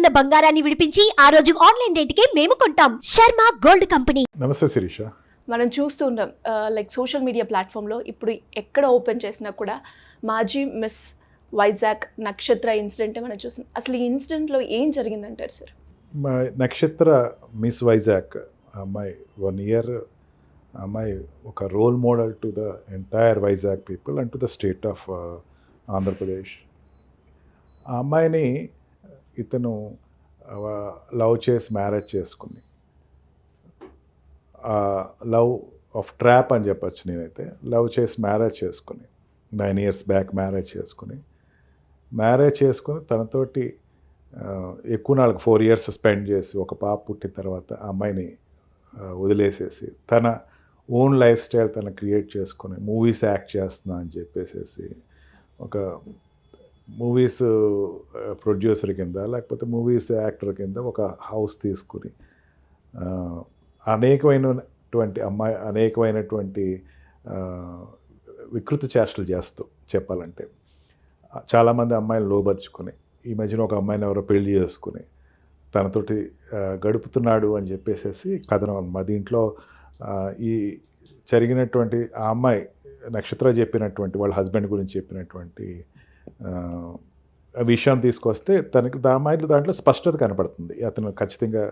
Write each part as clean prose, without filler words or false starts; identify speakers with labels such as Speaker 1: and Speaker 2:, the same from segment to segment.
Speaker 1: ఉన్న బంగారాన్ని విడిపించి ఆ రోజు ఆన్లైన్ రేటుకే మేము కొంటాం. Sharma gold company.
Speaker 2: నమస్తే శిరీష.
Speaker 3: మనం చూస్తూ ఉంటాం లైక్ సోషల్ మీడియా ప్లాట్ఫామ్లో ఇప్పుడు ఎక్కడ ఓపెన్ చేసినా కూడా మాజీ మిస్ వైజాగ్ నక్షత్ర ఇన్సిడెంట్ మనం చూసాం. అసలు ఈ ఇన్సిడెంట్లో ఏం జరిగిందంటారు సార్?
Speaker 2: నక్షత్ర మిస్ వైజాగ్ అమ్మాయి 1 year అమ్మాయి ఒక role model to the entire Vizag people and to the state of Andhra Pradesh. ఆ అమ్మాయిని ఇతను లవ్ చేసి మ్యారేజ్ చేసుకుని, లవ్ ఆఫ్ ట్రాప్ అని చెప్పచ్చు. నేనైతే లవ్ చేసి మ్యారేజ్ చేసుకుని 9 years బ్యాక్ మ్యారేజ్ చేసుకుని తనతోటి ఎక్కువ నాలుగు 4 years స్పెండ్ చేసి ఒక పాప పుట్టిన తర్వాత ఆ అమ్మాయిని వదిలేసేసి తన ఓన్ లైఫ్ స్టైల్ తను క్రియేట్ చేసుకుని మూవీస్ యాక్ట్ చేస్తున్నా అని చెప్పేసి ఒక మూవీస్ ప్రొడ్యూసర్ కింద లేకపోతే మూవీస్ యాక్టర్ కింద ఒక హౌస్ తీసుకుని అనేకమైనటువంటి వికృత చేష్టలు చేస్తూ చెప్పాలంటే చాలామంది అమ్మాయిలు లోబర్చుకుని ఈ మధ్యన ఒక అమ్మాయిని ఎవరో పెళ్లి చేసుకుని తనతోటి గడుపుతున్నాడు అని చెప్పేసి కథనం. మా దీంట్లో ఈ జరిగినటువంటి ఆ అమ్మాయి నక్షత్ర చెప్పినటువంటి వాళ్ళ హస్బెండ్ గురించి చెప్పినటువంటి విషయం తీసుకొస్తే తనకి అమ్మాయిలు దాంట్లో స్పష్టత కనపడుతుంది. అతను ఖచ్చితంగా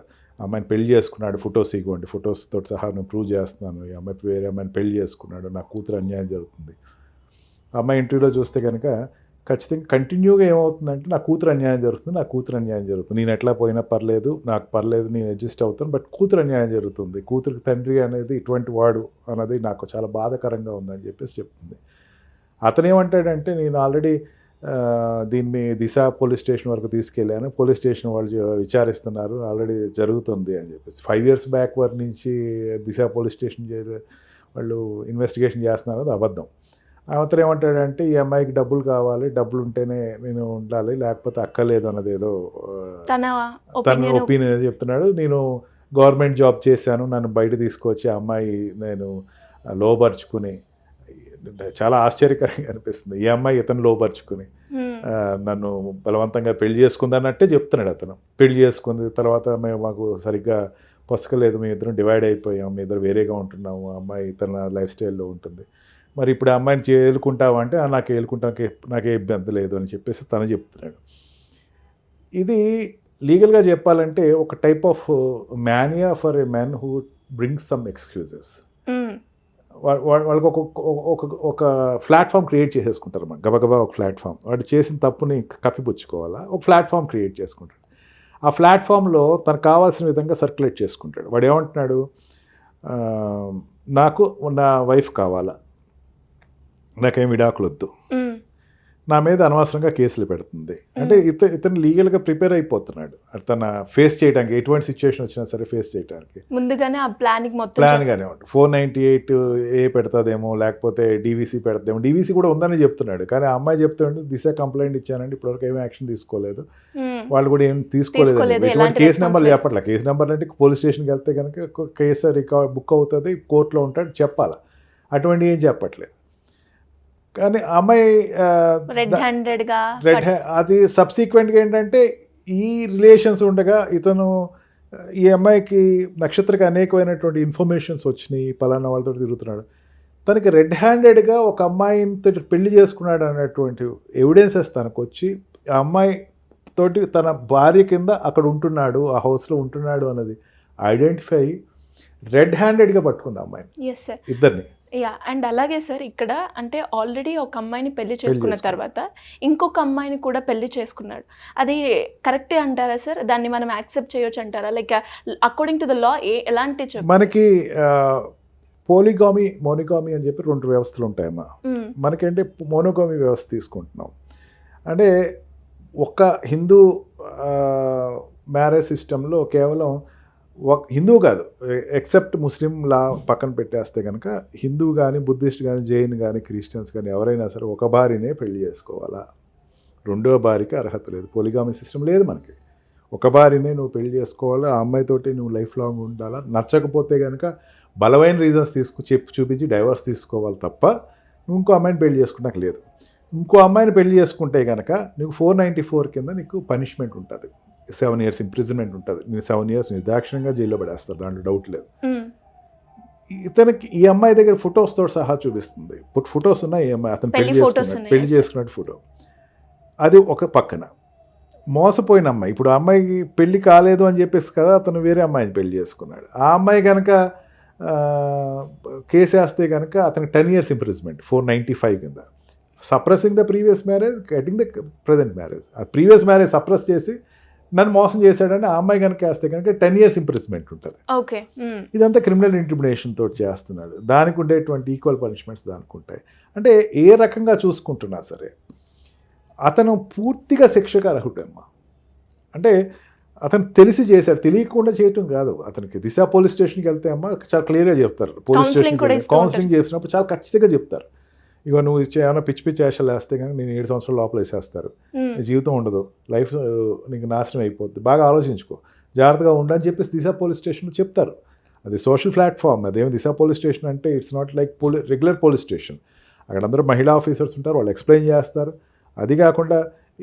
Speaker 2: అమ్మాయిని పెళ్లి చేసుకున్నాడు, ఫొటోస్ ఇవ్వండి, ఫొటోస్తో సహా నేను ప్రూవ్ చేస్తున్నాను, ఈ అమ్మాయి వేరే అమ్మాయిని పెళ్లి చేసుకున్నాడు, నా కూతురు అన్యాయం జరుగుతుంది. అమ్మాయి ఇంటర్వ్యూలో చూస్తే కనుక ఖచ్చితంగా కంటిన్యూగా ఏమవుతుందంటే నా కూతురు అన్యాయం జరుగుతుంది, నేను ఎట్లా పోయినా పర్లేదు, నాకు పర్లేదు, నేను అడ్జస్ట్ అవుతాను, బట్ కూతురు అన్యాయం జరుగుతుంది, కూతురికి తండ్రి అనేది ఇటువంటి వాడు అన్నది నాకు చాలా బాధాకరంగా ఉందని చెప్పేసి చెప్తుంది. అతనేమంటాడంటే నేను ఆల్రెడీ దీన్ని దిశ పోలీస్ స్టేషన్ వరకు తీసుకెళ్ళాను, పోలీస్ స్టేషన్ వాళ్ళు విచారిస్తున్నారు, ఆల్రెడీ జరుగుతుంది అని చెప్పేసి 5 years బ్యాక్ వరకు నుంచి దిశ పోలీస్ స్టేషన్ వాళ్ళు ఇన్వెస్టిగేషన్ చేస్తున్నారు. అది అబద్ధం. అతను ఏమంటాడంటే ఈ అమ్మాయికి డబ్బులు కావాలి, డబ్బులు ఉంటేనే నేను ఉండాలి, లేకపోతే అక్కర్లేదు అన్నది ఏదో తన ఒపీనియన్ చెప్తున్నాడు. నేను గవర్నమెంట్ జాబ్ చేశాను, నన్ను బయట తీసుకొచ్చి ఆ అమ్మాయి నేను లోబర్చుకుని, చాలా ఆశ్చర్యకరంగా అనిపిస్తుంది, ఈ అమ్మాయి ఇతను లోబర్చుకుని నన్ను బలవంతంగా పెళ్లి చేసుకుందన్నట్టే చెప్తున్నాడు. అతను పెళ్లి చేసుకుంది తర్వాత మాకు సరిగ్గా పొసకలేదు, మీ ఇద్దరం డివైడ్ అయిపోయాం, మీ ఇద్దరు వేరేగా ఉంటున్నాము, అమ్మాయి తన లైఫ్ స్టైల్లో ఉంటుంది, మరి ఇప్పుడు ఆ అమ్మాయిని ఏలుకుంటావా అంటే నాకే ఇబ్బంది లేదు అని చెప్పేసి తను చెప్తున్నాడు. ఇది లీగల్గా చెప్పాలంటే ఒక type of mania for a man who brings some excuses. వాళ్ళకి ఒక ప్లాట్ఫామ్ క్రియేట్ చేసేసుకుంటారు అన్నమాట. గబగబా ఒక ప్లాట్ఫామ్, వాడు చేసిన తప్పుని కప్పిపుచ్చుకోవాలా, ఒక ప్లాట్ఫామ్ క్రియేట్ చేసుకుంటాడు. ఆ ప్లాట్ఫామ్లో తనకు కావాల్సిన విధంగా సర్క్యులేట్ చేసుకుంటాడు. వాడు ఏమంటున్నాడు, నాకు నా వైఫ్ కావాలా, నాకేం విడాకులు వద్దు, నా మీద అనవసరంగా కేసులు పెడుతుంది అంటే ఇతను లీగల్గా ప్రిపేర్ అయిపోతున్నాడు తన ఫేస్ చేయడానికి, ఎటువంటి సిచ్యువేషన్ వచ్చినా సరే ఫేస్ చేయడానికి
Speaker 3: ముందుగానే ఆ ప్లాన్గానే
Speaker 2: ఉంటుంది. 498A పెడతాదేమో, లేకపోతే DVC పెడతాదేమో. DVC కూడా ఉందని చెప్తున్నాడు, కానీ ఆ అమ్మాయి చెప్తాడు దిశ కంప్లైంట్ ఇచ్చానండి, ఇప్పటివరకు ఏమీ యాక్షన్ తీసుకోలేదు, వాళ్ళు కూడా ఏం తీసుకోలేదు, ఎటువంటి కేసు నెంబర్లు చెప్పట్లే. కేసు నెంబర్లు అంటే పోలీస్ స్టేషన్కి వెళ్తే కనుక కేసు రికార్డ్ బుక్ అవుతుంది, కోర్టులో ఉంటాడు, చెప్పాలా, అటువంటి ఏం చెప్పట్లేదు. కానీ అమ్మాయి అది సబ్సీక్వెంట్గా ఏంటంటే ఈ రిలేషన్స్ ఉండగా ఇతను ఈ అమ్మాయికి నక్షత్రకి అనేకమైనటువంటి ఇన్ఫర్మేషన్స్ వచ్చినాయి, పలానా వాళ్ళతో తిరుగుతున్నాడు, తనకి రెడ్ హ్యాండెడ్గా ఒక అమ్మాయితో పెళ్లి చేసుకున్నాడు అనేటువంటి ఎవిడెన్సెస్ తనకు వచ్చి ఆ అమ్మాయి తోటి తన భార్య కింద అక్కడ ఉంటున్నాడు, ఆ హౌస్లో ఉంటున్నాడు అన్నది ఐడెంటిఫై రెడ్ హ్యాండెడ్గా పట్టుకుంది అమ్మాయిని, ఇద్దరిని.
Speaker 3: అండ్ అలాగే సార్ ఇక్కడ అంటే ఆల్రెడీ ఒక అమ్మాయిని పెళ్లి చేసుకున్న తర్వాత ఇంకొక అమ్మాయిని కూడా పెళ్లి చేసుకున్నాడు, అది కరెక్టే అంటారా సార్? దాన్ని మనం యాక్సెప్ట్ చేయొచ్చు అంటారా? Like according to the law ఎలాంటి
Speaker 2: మనకి మోనోగామి అని చెప్పి 2 వ్యవస్థలు ఉంటాయమ్మా. మనకంటే మోనోగామి వ్యవస్థ తీసుకుంటున్నాం అంటే ఒక హిందూ మ్యారేజ్ సిస్టంలో కేవలం హిందూ కాదు, ఎక్సెప్ట్ ముస్లిం లా పక్కన పెట్టేస్తే కనుక హిందూ కానీ బుద్ధిస్ట్ కానీ జైన్ కానీ క్రిస్టియన్స్ కానీ ఎవరైనా సరే ఒక భార్యనే పెళ్లి చేసుకోవాలా, రెండో భార్యకి అర్హత లేదు. పోలిగామి సిస్టమ్ లేదు మనకి. ఒక భార్యనే నువ్వు పెళ్లి చేసుకోవాలా, ఆ అమ్మాయితోటి నువ్వు లైఫ్ లాంగ్ ఉండాలా, నచ్చకపోతే కనుక బలమైన రీజన్స్ చూపించి డైవర్స్ తీసుకోవాలి తప్ప నువ్వు ఇంకో అమ్మాయిని పెళ్లి చేసుకున్నాక లేదు. ఇంకో అమ్మాయిని పెళ్లి చేసుకుంటే కనుక నీకు 494 కింద నీకు పనిష్మెంట్ ఉంటుంది, 7 years ఇంప్రిజన్మెంట్ ఉంటుంది. నేను 7 years నిర్దాక్షిణ్యంగా జైల్లో పడేస్తారు, దాంట్లో డౌట్ లేదు. ఇతనికి ఈ అమ్మాయి దగ్గర ఫొటోస్తో సహా చూపిస్తుంది. ఫొటోస్ ఉన్నాయి, ఈ అమ్మాయి అతను పెళ్లి చేసుకున్నట్టు ఫోటో. అది ఒక పక్కన మోసపోయిన అమ్మాయి. ఇప్పుడు ఆ అమ్మాయికి పెళ్లి కాలేదు అని చెప్పేసి కదా అతను వేరే అమ్మాయిని పెళ్లి చేసుకున్నాడు. ఆ అమ్మాయి కనుక కేసు వేస్తే కనుక అతనికి 10 years ఇంప్రిజన్మెంట్ 495 కింద. Suppressing the previous marriage, getting the present marriage. ఆ ప్రీవియస్ మ్యారేజ్ సప్రెస్ చేసి నన్ను మోసం చేశాడని ఆ అమ్మాయి కనుక వేస్తే కనుక 10 years ఇంప్రిజన్మెంట్ ఉంటుంది.
Speaker 3: ఓకే,
Speaker 2: ఇదంతా క్రిమినల్ ఇంటిమిడేషన్ తోటి చేస్తున్నాడు. దానికి ఉండేటువంటి ఈక్వల్ పనిష్మెంట్స్ దానికి ఉంటాయి. అంటే ఏ రకంగా చూసుకుంటున్నా సరే అతను పూర్తిగా శిక్షకు అర్హుడమ్మా. అంటే అతను తెలిసి చేశాడు, తెలియకుండా చేయటం కాదు. అతనికి దిశ పోలీస్ స్టేషన్కి వెళ్తే అమ్మ చాలా క్లియర్గా చెప్తారు. పోలీస్ స్టేషన్కి కౌన్సిలింగ్ చేసినప్పుడు చాలా ఖచ్చితంగా చెప్తారు. ఇక నువ్వు ఏమైనా పిచ్చి పిచ్చి వేషాలు వేస్తే కానీ నేను 7 సంవత్సరాల లోపల వేసేస్తారు, జీవితం ఉండదు, లైఫ్ నీకు నాశనం అయిపోద్ది, బాగా ఆలోచించుకో, జాగ్రత్తగా ఉండని చెప్పేసి దిశ పోలీస్ స్టేషన్లో చెప్తారు. అది సోషల్ ప్లాట్ఫామ్. అదేమి దిశ పోలీస్ స్టేషన్ అంటే it's not like regular police station. అక్కడ అందరూ మహిళా ఆఫీసర్స్ ఉంటారు, వాళ్ళు ఎక్స్ప్లెయిన్ చేస్తారు. అది కాకుండా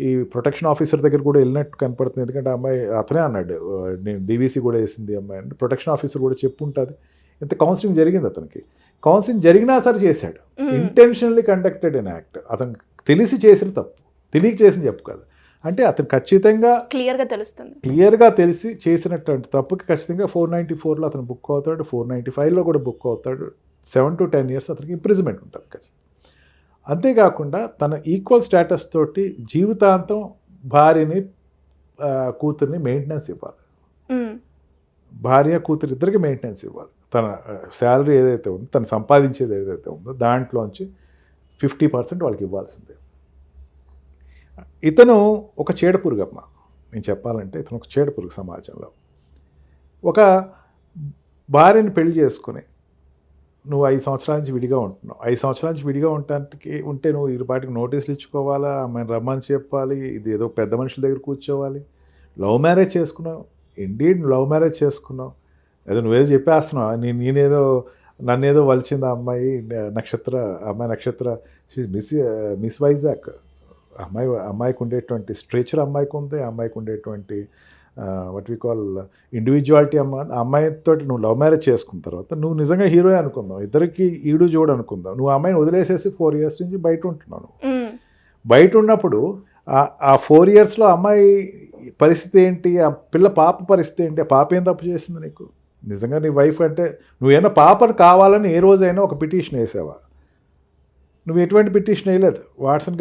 Speaker 2: ఈ ప్రొటెక్షన్ ఆఫీసర్ దగ్గర కూడా వెళ్ళినట్టు కనపడుతుంది. ఎందుకంటే అమ్మాయి అతనే అన్నాడు, నేను డీవీసీ కూడా వేసింది అమ్మాయి అంటే. ప్రొటెక్షన్ ఆఫీసర్ కూడా చెప్పు ఉంటుంది. ఇంత కౌన్సిలింగ్ జరిగింది అతనికి. కౌన్సిలింగ్ జరిగినా సరే చేశాడు. ఇంటెన్షనల్లీ కండక్టెడ్ ఎన్ యాక్ట్. అతను తెలిసి చేసిన తప్పు, తెలియక చేసిన చెప్పు కాదు. అంటే అతను ఖచ్చితంగా క్లియర్గా తెలిసి చేసినటువంటి తప్పుకి ఖచ్చితంగా 494లో అతను బుక్ అవుతాడు, 495లో కూడా బుక్ అవుతాడు. 7 to 10 years అతనికి ఇంప్రిజన్మెంట్ ఉంటుంది ఖచ్చితంగా. అంతేకాకుండా తన ఈక్వల్ స్టేటస్ తోటి జీవితాంతం భార్యని కూతుర్ని మెయింటెనెన్స్ ఇవ్వాలి. భార్య కూతురు ఇద్దరికి మెయింటెనెన్స్ ఇవ్వాలి. తన శాలరీ ఏదైతే ఉందో, తను సంపాదించేది ఏదైతే ఉందో దాంట్లోంచి 50% వాళ్ళకి ఇవ్వాల్సిందే. ఇతను ఒక చీడపురుగమ్మ. నేను చెప్పాలంటే ఇతను ఒక చీడపురుగు సమాజంలో. ఒక భార్యని పెళ్లి చేసుకుని నువ్వు 5 సంవత్సరాల నుంచి విడిగా ఉంటున్నావు. 5 సంవత్సరాల నుంచి విడిగా ఉంటే నువ్వు ఇరుపాటికి నోటీసులు ఇచ్చుకోవాలా, ఆమెను రమ్మని చెప్పాలి, ఇది ఏదో పెద్ద మనుషుల దగ్గర కూర్చోవాలి. లవ్ మ్యారేజ్ చేసుకున్నావు, ఇండీడ్ లవ్ మ్యారేజ్ చేసుకున్నావు, ఏదో నువ్వేదో చెప్పేస్తున్నావు, నేనేదో నన్నేదో వలిచింది ఆ అమ్మాయి నక్షత్ర మిస్ వైజాగ్. అమ్మాయికి ఉండేటువంటి స్ట్రెచర్ అమ్మాయికి ఉంది, అమ్మాయికి ఉండేటువంటి వాట్ వి కాల్ ఇండివిజువాలిటీ. అమ్మాయితో నువ్వు లవ్ మ్యారేజ్ చేసుకున్న తర్వాత నువ్వు నిజంగా హీరో అనుకుందాం, ఇద్దరికి ఈడు జోడు అనుకుందాం. నువ్వు అమ్మాయిని వదిలేసేసి 4 years నుంచి బయట ఉంటున్నావు. బయట ఉన్నప్పుడు ఆ 4 yearsలో అమ్మాయి పరిస్థితి ఏంటి, ఆ పాప పరిస్థితి ఏంటి, ఆ పాప ఏం తప్పు చేసింది నీకు? నిజంగా నీ వైఫ్ అంటే నువ్వేనా పాపను కావాలని ఏ రోజైనా ఒక పిటిషన్ వేసావా? నువ్వు ఎటువంటి పిటిషన్ వేయలేదు.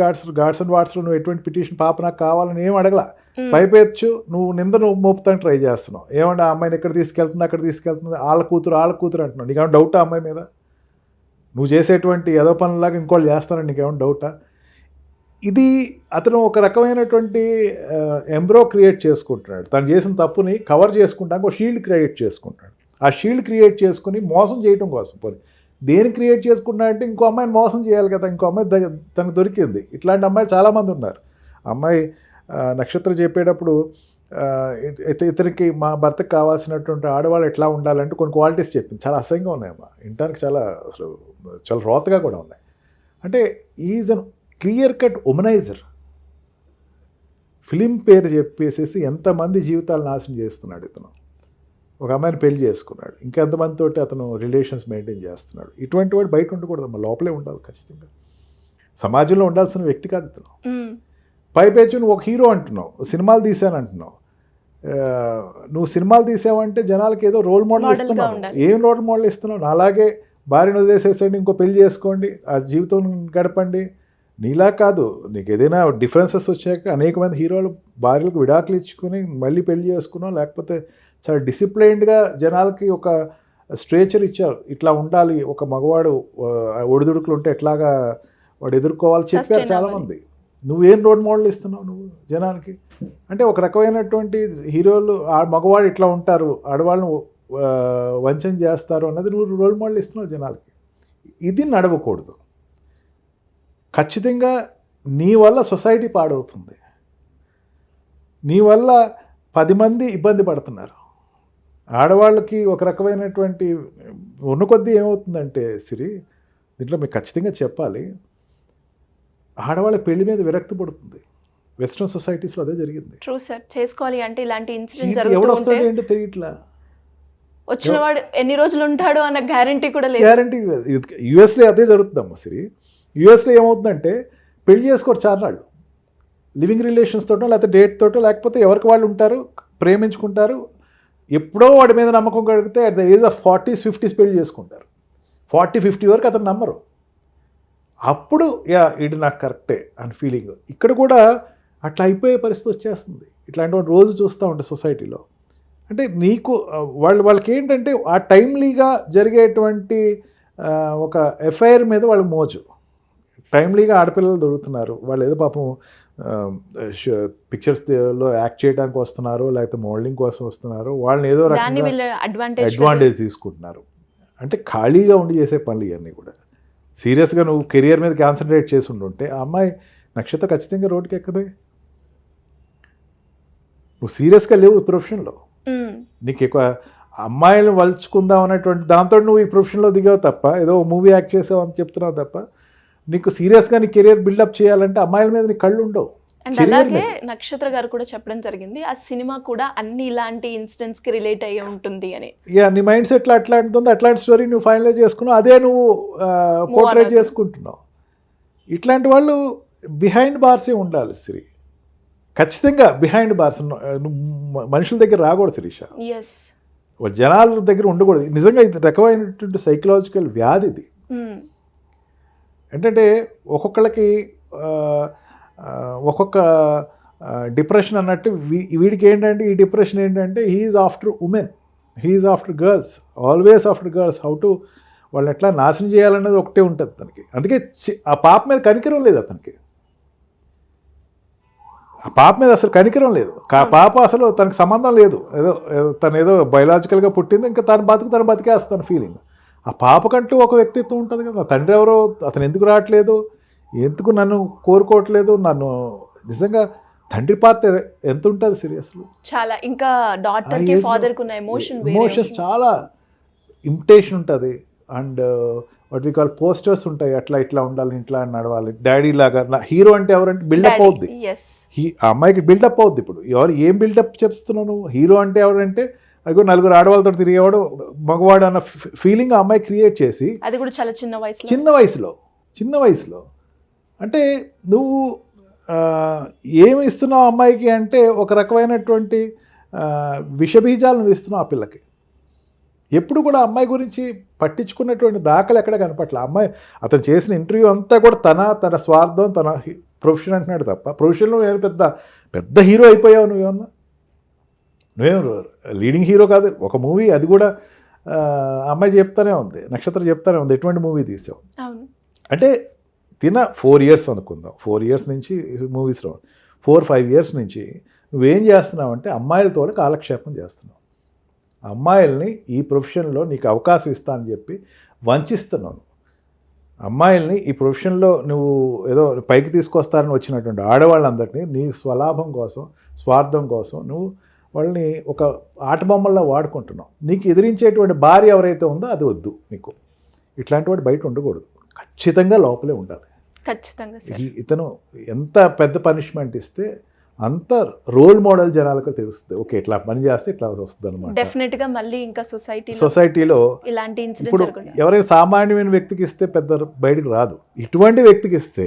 Speaker 2: గాడ్స్ అండ్ వాట్స్లో నువ్వు ఎటువంటి పిటిషన్ పాప నాకు కావాలని ఏం అడగలా. పైపెచ్చు నువ్వు మోపుతాను ట్రై చేస్తున్నావు. ఏమంటే ఆ అమ్మాయిని ఎక్కడ తీసుకెళ్తుంది, అక్కడ తీసుకెళ్తుంది, వాళ్ళ కూతురు అంటున్నావు. నీకేమైనా డౌటా అమ్మాయి మీద? నువ్వు చేసేటువంటి ఏదో పనులాగా ఇంకోళ్ళు చేస్తానని నీకేమైనా డౌటా? ఇది అతను ఒక రకమైనటువంటి ఎంబ్రో క్రియేట్ చేసుకుంటున్నాడు. తను చేసిన తప్పుని కవర్ చేసుకుంటానికి ఒక షీల్డ్ క్రియేట్ చేసుకుంటాడు. ఆ షీల్డ్ క్రియేట్ చేసుకుని మోసం చేయడం కోసం పోనీ దేని క్రియేట్ చేసుకుంటున్నాడంటే ఇంకో అమ్మాయిని మోసం చేయాలి కదా. ఇంకో అమ్మాయి తనకు దొరికింది. ఇట్లాంటి అమ్మాయి చాలామంది ఉన్నారు. అమ్మాయి నక్షత్ర చెప్పేటప్పుడు ఇతనికి మా భర్తకు కావాల్సినటువంటి ఆడవాళ్ళు ఎట్లా ఉండాలంటే కొన్ని క్వాలిటీస్ చెప్పింది. చాలా అసహ్యంగా ఉన్నాయమ్మా, వినడానికి చాలా రోతగా కూడా ఉన్నాయి. అంటే is an clear cut womaniser. Film పేరు చెప్పేసేసి ఎంతమంది జీవితాలు నాశనం చేస్తున్నాడు ఇతను. ఒక అమ్మాయిని పెళ్లి చేసుకున్నాడు, ఇంకెంతమందితో అతను రిలేషన్స్ మెయింటైన్ చేస్తున్నాడు. ఇటువంటి వాడు బయట ఉండకూడదు అమ్మ, లోపలే ఉండాలి ఖచ్చితంగా. సమాజంలో ఉండాల్సిన వ్యక్తి కాదు ఇతను. పైపేచ్చు నువ్వు ఒక హీరో అంటున్నావు, సినిమాలు తీసాను అంటున్నావు. నువ్వు సినిమాలు తీసావంటే జనాలకి ఏదో రోల్ మోడల్ ఇస్తున్నావు. ఏం రోల్ మోడల్ ఇస్తున్నావు? అలాగే భార్యను వదిలేసేసండి, ఇంకో పెళ్లి చేసుకోండి, ఆ జీవితం గడపండి. నీలా కాదు, నీకు ఏదైనా డిఫరెన్సెస్ వచ్చాక అనేక మంది హీరోలు భార్యలకు విడాకులు ఇచ్చుకుని మళ్ళీ పెళ్లి చేసుకున్నావు. లేకపోతే చాలా డిసిప్లైన్డ్గా జనాలకి ఒక స్ట్రేచర్ ఇచ్చారు, ఇట్లా ఉండాలి ఒక మగవాడు, ఒడిదుడుకులు ఉంటే ఎట్లాగా వాడు ఎదుర్కోవాలి చెప్పారు చాలామంది. నువ్వేం రోల్ మోడల్ ఇస్తున్నావు నువ్వు జనానికి? అంటే ఒక రకమైనటువంటి హీరోలు ఆ మగవాడు ఇట్లా ఉంటారు, ఆడవాళ్ళను వంచన చేస్తారు అన్నది నువ్వు రోల్ మోడల్ ఇస్తున్నావు జనాలకి. ఇది నడవకూడదు. ఖచ్చితంగా నీ వల్ల సొసైటీ పాడవుతుంది, నీ వల్ల 10 మంది ఇబ్బంది పడుతున్నారు. ఆడవాళ్ళకి ఒక రకమైనటువంటి ఉన్న కొద్దీ ఏమవుతుందంటే సిరి, దీంట్లో మీకు ఖచ్చితంగా చెప్పాలి, ఆడవాళ్ళ పెళ్లి మీద విరక్తి పడుతుంది. వెస్ట్రన్ సొసైటీస్లో అదే జరిగింది.
Speaker 3: True sir. చేసుకోవాలి అంటే ఇలాంటి ఇన్సిడెంట్
Speaker 2: ఎవడు
Speaker 3: జరుగుతూ
Speaker 2: వస్తాడు
Speaker 3: ఉంటే
Speaker 2: ఏంటో తెలియట్లా,
Speaker 3: వచ్చిన వాడు ఎన్ని రోజులు ఉంటాడో అన్న గ్యారంటీ కూడా లేదు.
Speaker 2: గ్యారంటీ. యూఎస్లో అదే జరుగుతుందమ్మా సిరి. యూఎస్లో ఏమవుతుందంటే పెళ్లి చేసుకోరు చాలాళ్ళు, లివింగ్ రిలేషన్స్ తోటో లేకపోతే డేట్ తోటో లేకపోతే ఎవరికి వాళ్ళు ఉంటారు, ప్రేమించుకుంటారు, ఎప్పుడో వాడి మీద నమ్మకం కలిగితే at the age of 40s 50s పెళ్లి చేసుకుంటారు. 40-50 వరకు అతను నమ్మరు. అప్పుడు ఇది నాకు కరెక్టే అని ఫీలింగ్. ఇక్కడ కూడా అట్లా అయిపోయే పరిస్థితి వచ్చేస్తుంది. ఇట్లాంటి రోజు చూస్తూ ఉంటాయి సొసైటీలో. అంటే నీకు వాళ్ళకి ఏంటంటే ఆ టైమ్లీగా జరిగేటువంటి ఒక ఎఫ్ఐఆర్ మీద వాళ్ళకి మోజు. టైమ్లీగా ఆడపిల్లలు దొరుకుతున్నారు, వాళ్ళు ఏదో పాపం పిక్చర్స్లో యాక్ట్ చేయడానికి వస్తున్నారు, లేకపోతే మోడలింగ్ కోసం వస్తున్నారు, వాళ్ళని ఏదో రకంగా అడ్వాంటేజ్ తీసుకుంటున్నారు. అంటే ఖాళీగా ఉండి చేసే పనులు ఇవన్నీ కూడా. సీరియస్గా నువ్వు కెరియర్ మీద కాన్సన్ట్రేట్ చేసి ఉంటుంటే ఆ అమ్మాయి నక్షత్ర ఖచ్చితంగా రోడ్డుకి ఎక్కదే. నువ్వు సీరియస్గా లేవు ఈ ప్రొఫెషన్లో, నీకు ఎక్కువ అమ్మాయిలను వలుచుకుందాం అనేటువంటి దాంతో నువ్వు ఈ ప్రొఫెషన్లో దిగావు తప్ప, ఏదో మూవీ యాక్ట్ చేసావు అని చెప్తున్నావు తప్ప, నీకు సీరియస్గా నీ కెరియర్ బిల్డప్ చేయాలంటే అమ్మాయిల మీద నీ కళ్ళు ఉండవు.
Speaker 3: అండ్ అలాగే నక్షత్ర గారు కూడా చెప్పడం జరిగింది, ఆ సినిమా కూడా అన్ని ఇలాంటి ఇన్సిడెంట్స్ కి రిలేట్ అయ్యి ఉంటుంది అని.
Speaker 2: నీ మైండ్ సెట్లో అట్లాంటిది, అట్లాంటి స్టోరీ నువ్వు ఫైనలైజ్ చేసుకున్నావు, అదే నువ్వు పోర్ట్రేట్ చేసుకుంటున్నావు. ఇట్లాంటి వాళ్ళు బిహైండ్ బార్సే ఉండాలి సిరి, ఖచ్చితంగా బిహైండ్ బార్స్. మనుషుల దగ్గర రాకూడదు శిరీష, జనాల దగ్గర ఉండకూడదు. నిజంగా ఇది రకమైనటువంటి సైకలాజికల్ వ్యాధి ఇది. ఏంటంటే ఒక్కొక్కళ్ళకి ఒక్కొక్క డిప్రెషన్ అన్నట్టు వీడికి ఏంటంటే ఈ డిప్రెషన్ ఏంటంటే he's after women, he's after girls, always after girls, how to వాళ్ళని ఎట్లా నాశనం చేయాలన్నది ఒకటే ఉంటుంది తనకి. అందుకే ఆ పాప మీద కనికరం లేదు అతనికి, ఆ పాప మీద అసలు కనికరం లేదు. ఆ పాప అసలు తనకు సంబంధం లేదు, తను ఏదో బయలాజికల్గా పుట్టింది, ఇంకా తన బతికేస్తాను ఫీలింగ్. ఆ పాపకంటూ ఒక వ్యక్తిత్వం ఉంటుంది కదా, తండ్రి ఎవరో, అతను ఎందుకు రావట్లేదు, ఎందుకు నన్ను కోరుకోవట్లేదు, నన్ను నిజంగా తండ్రి పాత్ర ఎంత ఉంటుంది సీరియస్లీ
Speaker 3: చాలా. ఇంకా డాటర్కి ఫాదర్కి ఉన్న ఎమోషన్స్
Speaker 2: చాలా ఇమిటేషన్ ఉంటుంది. And what we call posters ఉంటాయి, అట్లా ఇట్లా ఉండాలి, ఇట్లా నడవాలి, డాడీ లాగా. హీరో అంటే ఎవరంటే బిల్డప్ అవుద్ది, ఆ అమ్మాయికి బిల్డప్ అవుద్ది. ఇప్పుడు ఏం బిల్డప్ చెప్తున్నావు నువ్వు? హీరో అంటే ఎవరంటే అదిగో నలుగురు ఆడవాళ్ళతో తిరిగేవాడు మగవాడు అన్న ఫీలింగ్ ఆ అమ్మాయి క్రియేట్ చేసి, అది కూడా చాలా చిన్న వయసులో అంటే నువ్వు ఏమి ఇస్తున్నావు అమ్మాయికి అంటే ఒక రకమైనటువంటి విషబీజాలు నువ్వు ఇస్తున్నావు ఆ పిల్లకి. ఎప్పుడు కూడా అమ్మాయి గురించి పట్టించుకున్నటువంటి దాఖలు ఎక్కడ కనపట్ల. అమ్మాయి అతను చేసిన ఇంటర్వ్యూ అంతా కూడా తన స్వార్థం, తన ప్రొఫెషన్ అంటున్నాడు తప్ప, ప్రొఫెషన్లో నేను పెద్ద హీరో అయిపోయావు నువ్వేమన్నా, నువ్వేం లీడింగ్ హీరో కాదు. ఒక మూవీ అది కూడా అమ్మాయి చెప్తానే ఉంది, నక్షత్రం చెప్తానే ఉంది, ఎటువంటి మూవీ తీసావు అంటే 4 years అనుకుందాం, 4 years నుంచి మూవీస్ రావు, 4-5 years నుంచి నువ్వేం చేస్తున్నావు అంటే అమ్మాయిలతో కాలక్షేపం చేస్తున్నావు. అమ్మాయిల్ని ఈ ప్రొఫెషన్లో నీకు అవకాశం ఇస్తా అని చెప్పి వంచిస్తున్నావు. అమ్మాయిల్ని ఈ ప్రొఫెషన్లో నువ్వు ఏదో పైకి తీసుకొస్తారని వచ్చినటువంటి ఆడవాళ్ళందరినీ నీ స్వలాభం కోసం, స్వార్థం కోసం నువ్వు వాళ్ళని ఒక ఆట బొమ్మల్లో వాడుకుంటున్నావు. నీకు ఎదిరించేటువంటి భార్య ఎవరైతే ఉందో అది వద్దు నీకు. ఇట్లాంటి వాడు బయట ఉండకూడదు, ఖచ్చితంగా లోపలే ఉండాలి.
Speaker 3: ఖచ్చితంగా
Speaker 2: ఇతను ఎంత పెద్ద పనిష్మెంట్ ఇస్తే అంత రోల్ మోడల్ జనాలకు తెలుస్తుంది, ఓకే ఇట్లా పని చేస్తే ఇట్లా వస్తుంది అనమాట.
Speaker 3: డెఫినెట్గా మళ్ళీ ఇంకా
Speaker 2: సొసైటీలో
Speaker 3: ఇలాంటి
Speaker 2: ఇప్పుడు ఎవరైనా సామాన్యమైన వ్యక్తికి ఇస్తే పెద్ద బయటకు రాదు, ఇటువంటి వ్యక్తికి ఇస్తే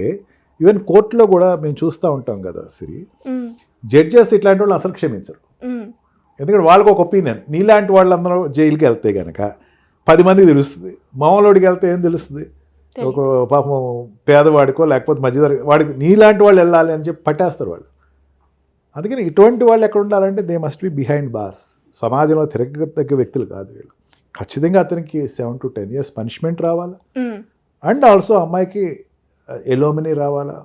Speaker 2: ఈవెన్ కోర్టులో కూడా మేము చూస్తూ ఉంటాం కదా సిరి, జడ్జెస్ ఇట్లాంటి వాళ్ళు అసలు క్షమించరు. ఎందుకంటే వాళ్ళకు ఒక ఒపీనియన్, నీలాంటి వాళ్ళందరూ జైలుకి వెళ్తే కనుక 10 మందికి తెలుస్తుంది, మామూలుడికి వెళ్తే ఏం తెలుస్తుంది, ఒక పాపం పేదవాడికో లేకపోతే మధ్యతరగతి వాడికి నీలాంటి వాళ్ళు వెళ్ళాలి అని చెప్పి పట్టేస్తారు వాళ్ళు. అందుకని ఇటువంటి వాళ్ళు ఎక్కడ ఉండాలంటే they must be behind bars. సమాజంలో తిరగదగ్గ వ్యక్తులు కాదు వీళ్ళు. ఖచ్చితంగా అతనికి 7 to 10 years పనిష్మెంట్ రావాలా, అండ్ ఆల్సో అమ్మాయికి ఎలోమినీ రావాలా.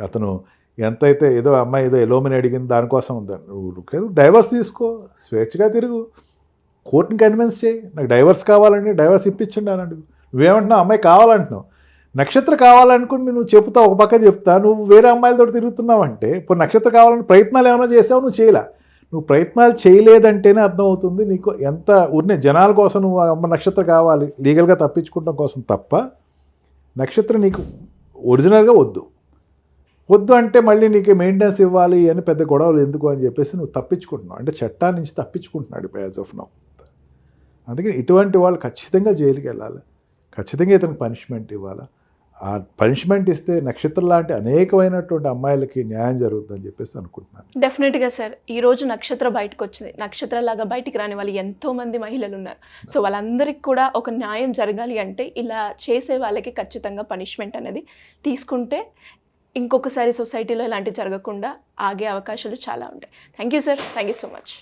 Speaker 2: అతను ఎంతైతే ఏదో అమ్మాయి ఏదో ఎలోమినీ అడిగింది దానికోసం నువ్వు డైవర్స్ తీసుకో, స్వేచ్ఛగా తిరుగు, కోర్టుని కన్విన్స్ చేయి, నాకు డైవర్స్ కావాలండి, డైవర్స్ ఇప్పించండి అని అడుగు. నువ్వేమంటున్నావు, అమ్మాయి కావాలంటున్నావు, నక్షత్రం కావాలనుకుని నువ్వు చెప్తావు, ఒక పక్క చెప్తా, నువ్వు వేరే అమ్మాయిలతో తిరుగుతున్నావు అంటే ఇప్పుడు నక్షత్రం కావాలని ప్రయత్నాలు ఏమైనా చేసావు, నువ్వు చేయలే. నువ్వు ప్రయత్నాలు చేయలేదంటేనే అర్థమవుతుంది నీకు ఎంత ఊరినే జనాల కోసం నువ్వు అమ్మ నక్షత్రం కావాలి లీగల్గా తప్పించుకోవడం కోసం తప్ప నక్షత్రం నీకు ఒరిజినల్గా వద్దు. వద్దు అంటే మళ్ళీ నీకు మెయింటెనెన్స్ ఇవ్వాలి అని పెద్ద గొడవలు ఎందుకు అని చెప్పేసి నువ్వు తప్పించుకుంటున్నావు. అంటే చట్టాల నుంచి తప్పించుకుంటున్నాడు యాజ్ ఆఫ్ నౌ. అందుకని ఇటువంటి వాళ్ళు ఖచ్చితంగా జైలుకి వెళ్ళాలి, ఖచ్చితంగా ఇతనికి పనిష్మెంట్ ఇవ్వాలి. ఆ పనిష్మెంట్ ఇస్తే నక్షత్రం లాంటి అనేకమైనటువంటి అమ్మాయిలకి న్యాయం జరుగుతుందని చెప్పేసి అనుకుంటున్నాను.
Speaker 3: డెఫినెట్గా సార్, ఈరోజు నక్షత్ర బయటకు వచ్చింది. నక్షత్రలాగా బయటికి రాని వాళ్ళు ఎంతోమంది మహిళలు ఉన్నారు. సో వాళ్ళందరికీ కూడా ఒక న్యాయం జరగాలి అంటే ఇలా చేసే వాళ్ళకి ఖచ్చితంగా పనిష్మెంట్ అనేది తీసుకుంటే ఇంకొకసారి సొసైటీలో ఇలాంటివి జరగకుండా ఆగే అవకాశాలు చాలా ఉంటాయి. Thank you sir, thank you so much.